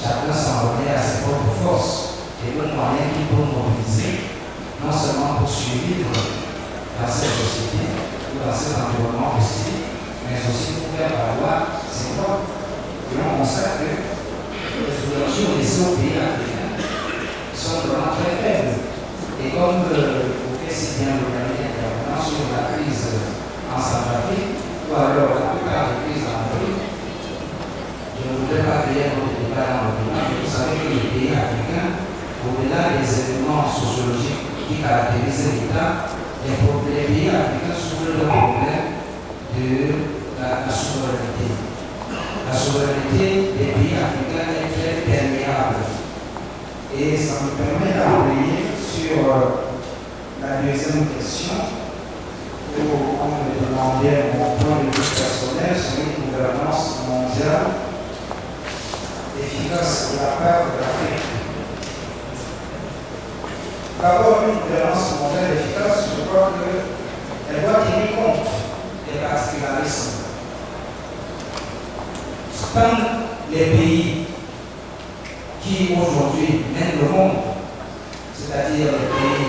chacun s'en remet à ses propres forces et aux moyens qu'il peut mobiliser, non seulement pour survivre dans cette société ou dans cet environnement hostile, mais aussi pour faire valoir ses droits. Et on constate que les ouvertures des autres pays africains sont vraiment très faibles. Et comme vous faites si bien l'organiser intervenant sur la crise en Centrafrique, ou alors la plupart des crises en Afrique, je ne voudrais pas créer notre débat dans le débat, mais vous savez que les pays africains, au-delà des éléments sociologiques qui caractérisent l'État, les pays africains souffrent d'un problème de la souveraineté. La souveraineté des pays africains est très perméable. Et ça me permet d'appuyer sur la deuxième question où on me demandait mon point de vue personnel sur une gouvernance mondiale efficace de la part de l'Afrique. D'abord, une gouvernance mondiale efficace, je crois qu'elle doit tenir compte des particularismes. Quand les pays qui aujourd'hui mènent le monde, c'est-à-dire les pays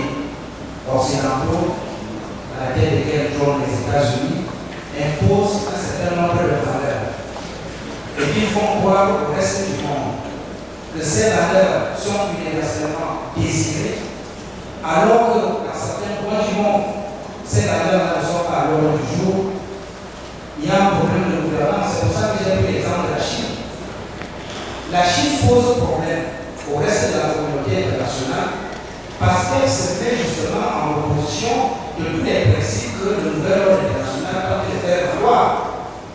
occidentaux, à la tête desquels trônent les États-Unis, imposent un certain nombre de valeurs et qu'ils font croire au reste du monde que ces valeurs sont universellement désirées, alors que dans certains coins du monde, ces valeurs ne sont pas à l'ordre du jour. Il y a un problème de gouvernance. C'est pour ça que j'ai pris l'exemple de la Chine. La Chine pose problème au reste de la communauté internationale parce qu'elle se met justement en opposition de tous les principes que le nouvel ordre international doit faire valoir.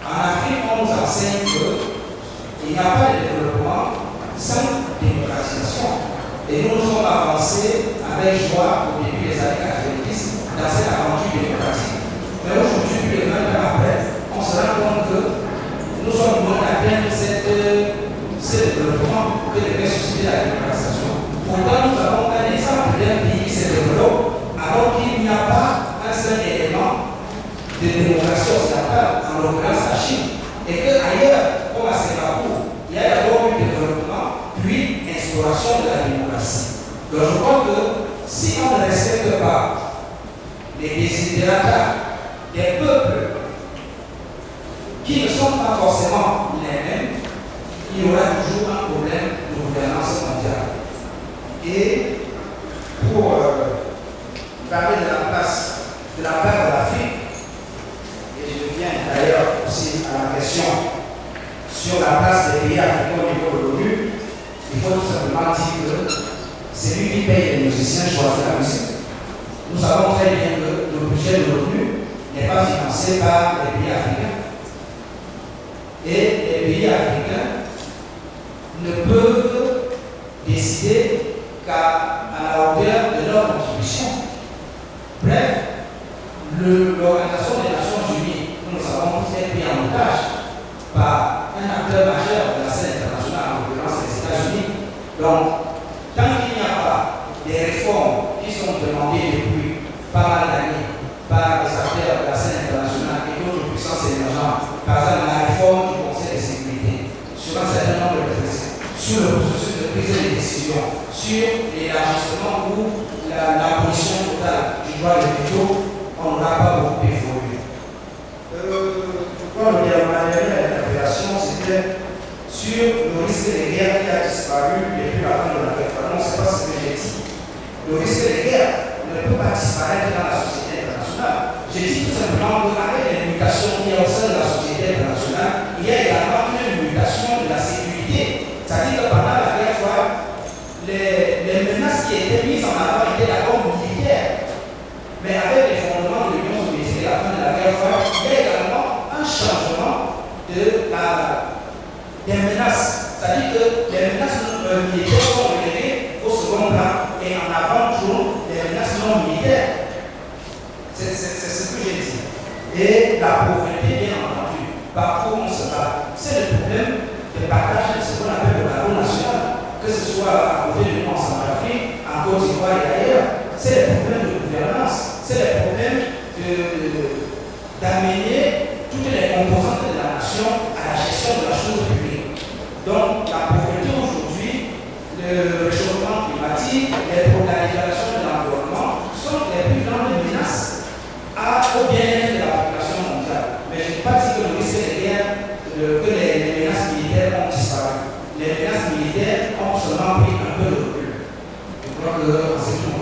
En Afrique, on nous enseigne qu'il n'y a pas de développement sans démocratisation. Et nous nous sommes avancés avec joie au début des années 90 dans cette aventure démocratique. Mais aujourd'hui, plus de 20 ans après, on se rend compte que nous sommes loin d'atteindre ce développement que devait susciter la démocratisation. Pourtant, nous avons un exemple d'un pays qui se développe alors qu'il n'y a pas un seul élément de démocratie occidentale, en l'occurrence la Chine. Et qu'ailleurs, comme à Singapour, il y a d'abord eu développement, puis instauration de la démocratie. Donc je crois que si on ne respecte pas les desiderata des peuples qui ne sont pas forcément les mêmes, il y aura toujours un problème de gouvernance mondiale. Et pour parler de la place de la part de l'Afrique, et je viens d'ailleurs aussi à la question sur la place des pays africains au niveau de l'ONU, il faut tout simplement dire que c'est lui qui paye les musiciens choisit la musique. Nous savons très bien que le budget de l'ONU n'est pas financé par les pays africains. Et les pays africains ne peuvent décider qu'à la hauteur de leur contribution. Bref, l'Organisation des Nations Unies, nous savons est pris en otage par un acteur majeur de la scène internationale, en l'occurrence les États-Unis. Donc, tant qu'il n'y a pas des réformes qui sont demandées depuis pas mal d'années par les acteurs de la scène internationale et d'autres puissances émergentes, par exemple la réforme du Conseil de sécurité, sur un certain nombre de textes, sur le processus de prise de décision, sur l'élargissement ou l'abolition totale du droit de veto, on n'aura pas beaucoup évolué. Je crois que ma dernière interpellation, c'était sur le risque de guerre qui a disparu depuis la fin de la guerre. Non, ce n'est pas ce que j'ai dit. Le risque de guerre ne peut pas disparaître dans la société internationale. J'ai dit tout simplement qu'avec les mutations qu'il y a au sein de la société internationale, il y a également une mutation de la sécurité. C'est-à-dire que pendant la guerre froide, les menaces qui étaient mises en avant étaient d'abord militaires. Mais avec les fondements de l'Union soviétique et la fin de la guerre froide, il y a également un changement des menaces. C'est-à-dire que les menaces militaires sont reléguées au second plan et en avant toujours les menaces non militaires. C'est ce que j'ai dit. Et la pauvreté, bien entendu, partout on se bat. C'est le problème de partage de ce qu'on appelle le carreau national, que ce soit à côté de nous en Centrafrique, en Côte d'Ivoire et ailleurs. C'est les problèmes de gouvernance, c'est les problèmes d'amener toutes les composantes de la nation à la gestion de la chose publique. Donc, la pauvreté aujourd'hui n'ai pas dit que le risque de guerre, que les menaces militaires ont disparu. Les menaces militaires ont seulement pris un peu de recul. Je crois que en ce qui